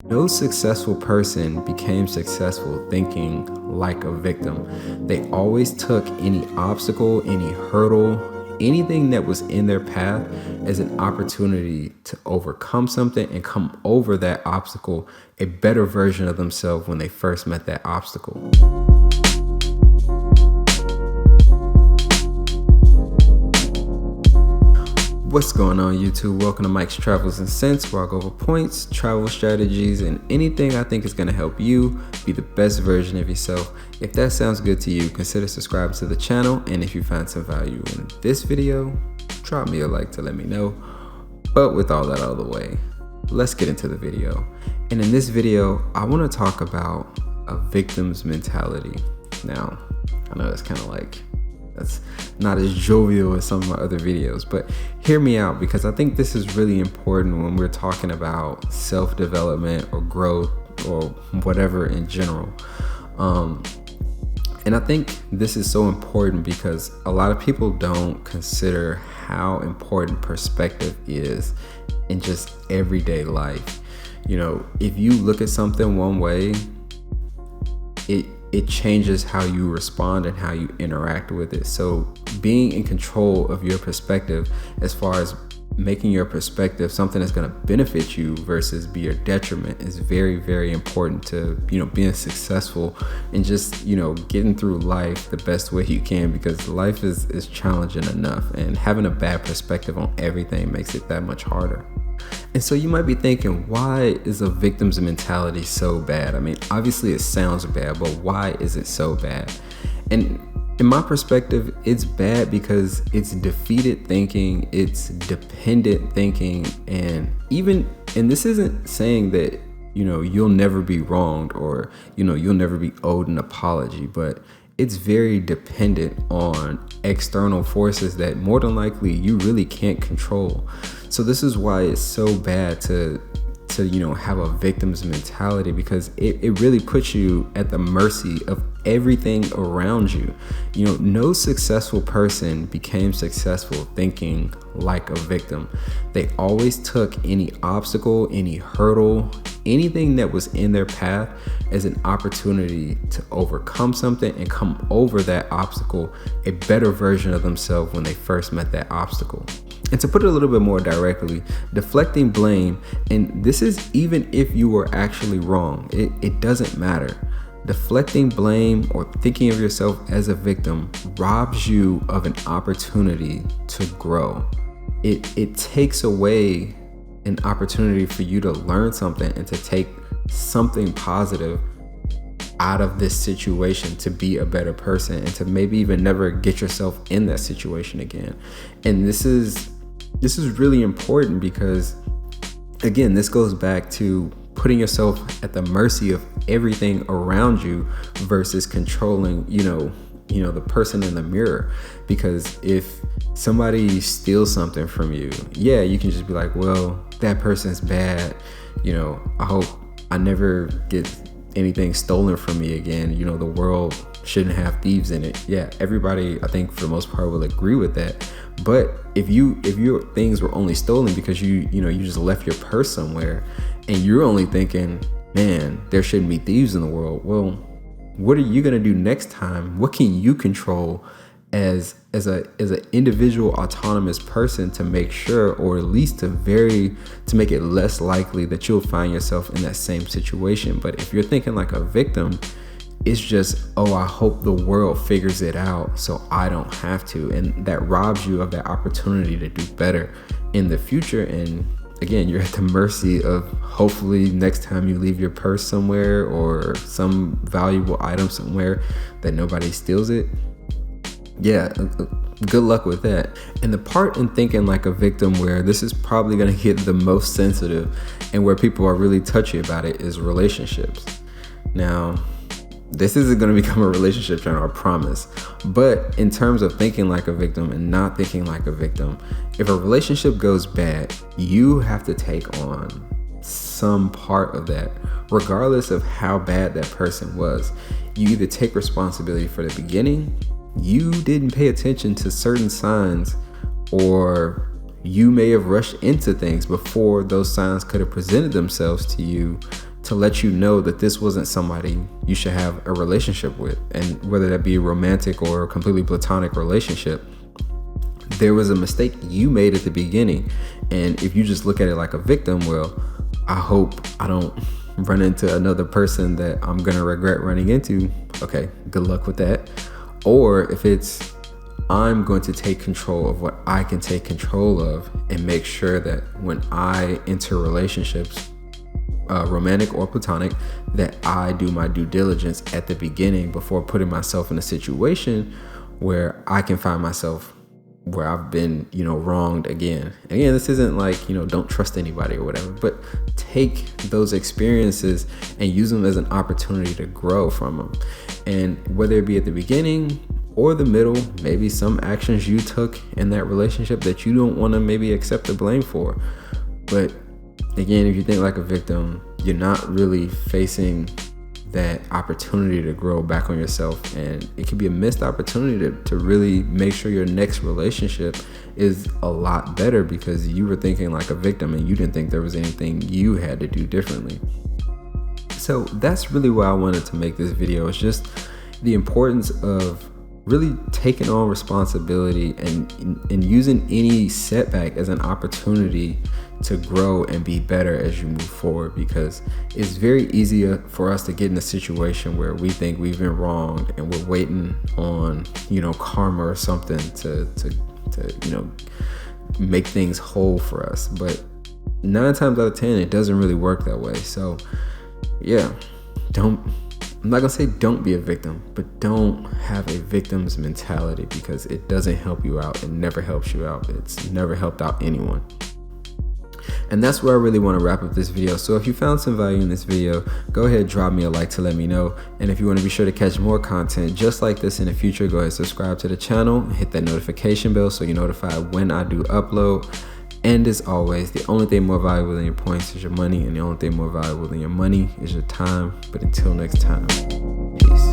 No successful person became successful thinking like a victim. They always took any obstacle, any hurdle, anything that was in their path as an opportunity to overcome something and come over that obstacle a better version of themselves when they first met that obstacle. What's going on, YouTube? Welcome to Mike's Travels and Sense, where I go over points, travel strategies, and anything I think is going to help you be the best version of yourself. If that sounds good to you, consider subscribing to the channel, and if you find some value in this video, drop me a like to let me know. But with all that out of the way, let's get into the video. And in this video, I want to talk about a victim's mentality. Now, I know that's not as jovial as some of my other videos, but hear me out, because I think this is really important when we're talking about self-development or growth or whatever in general. And I think this is so important because a lot of people don't consider how important perspective is in just everyday life. You know, if you look at something one way, it changes how you respond and how you interact with it. So being in control of your perspective, as far as making your perspective something that's going to benefit you versus be your detriment, is very, very important to, being successful and just, getting through life the best way you can, because life is challenging enough, and having a bad perspective on everything makes it that much harder. And so you might be thinking, why is a victim's mentality so bad? I mean, obviously it sounds bad, but why is it so bad? And in my perspective, it's bad because it's defeated thinking, it's dependent thinking, and this isn't saying that, you'll never be wronged or, you'll never be owed an apology, but it's very dependent on external forces that more than likely you really can't control. So this is why it's so bad to have a victim's mentality, because it really puts you at the mercy of everything around you. No successful person became successful thinking like a victim. They always took any obstacle, any hurdle, anything that was in their path as an opportunity to overcome something and come over that obstacle a better version of themselves when they first met that obstacle. And to put it a little bit more directly, deflecting blame, and this is even if you were actually wrong, it doesn't matter. Deflecting blame or thinking of yourself as a victim robs you of an opportunity to grow. It takes away an opportunity for you to learn something and to take something positive out of this situation, to be a better person and to maybe even never get yourself in that situation again. And this is really important because, again, this goes back to putting yourself at the mercy of everything around you versus controlling, the person in the mirror. Because if somebody steals something from you, yeah, you can just be like, well, that person's bad. I hope I never get anything stolen from me again. The world shouldn't have thieves in it. Yeah, everybody, I think for the most part, will agree with that. But if your things were only stolen because you just left your purse somewhere, and you're only thinking, man, there shouldn't be thieves in the world. Well, what are you gonna do next time? What can you control as an individual autonomous person to make sure, or at least to make it less likely that you'll find yourself in that same situation? But if you're thinking like a victim, it's just, oh, I hope the world figures it out so I don't have to. And that robs you of that opportunity to do better in the future. And again, you're at the mercy of, hopefully next time you leave your purse somewhere or some valuable item somewhere, that nobody steals it. Yeah, good luck with that. And the part in thinking like a victim where this is probably going to get the most sensitive and where people are really touchy about it is relationships. Now, this isn't going to become a relationship channel, I promise. But in terms of thinking like a victim and not thinking like a victim, if a relationship goes bad, you have to take on some part of that, regardless of how bad that person was. You either take responsibility for the beginning, you didn't pay attention to certain signs, or you may have rushed into things before those signs could have presented themselves to you to let you know that this wasn't somebody you should have a relationship with. And whether that be a romantic or a completely platonic relationship, there was a mistake you made at the beginning. And if you just look at it like a victim, well, I hope I don't run into another person that I'm gonna regret running into. Okay, good luck with that. Or if it's, I'm going to take control of what I can take control of and make sure that when I enter relationships, romantic or platonic, that I do my due diligence at the beginning before putting myself in a situation where I can find myself where I've been, wronged again. Again, this isn't like, don't trust anybody or whatever, but take those experiences and use them as an opportunity to grow from them. And whether it be at the beginning or the middle, maybe some actions you took in that relationship that you don't want to maybe accept the blame for. But again, if you think like a victim, you're not really facing that opportunity to grow back on yourself, and it could be a missed opportunity to really make sure your next relationship is a lot better because you were thinking like a victim and you didn't think there was anything you had to do differently. So that's really why I wanted to make this video. It's just the importance of really taking on responsibility and using any setback as an opportunity to grow and be better as you move forward, because it's very easy for us to get in a situation where we think we've been wronged and we're waiting on karma or something to make things whole for us. But 9 times out of 10 it doesn't really work that way. So yeah, I'm not gonna say don't be a victim, but don't have a victim's mentality, because it doesn't help you out. It never helps you out. It's never helped out anyone. And that's where I really want to wrap up this video. So if you found some value in this video, go ahead, drop me a like to let me know. And if you want to be sure to catch more content just like this in the future, go ahead and subscribe to the channel, hit that notification bell so you're notified when I do upload. And as always, the only thing more valuable than your points is your money, and the only thing more valuable than your money is your time. But until next time, peace.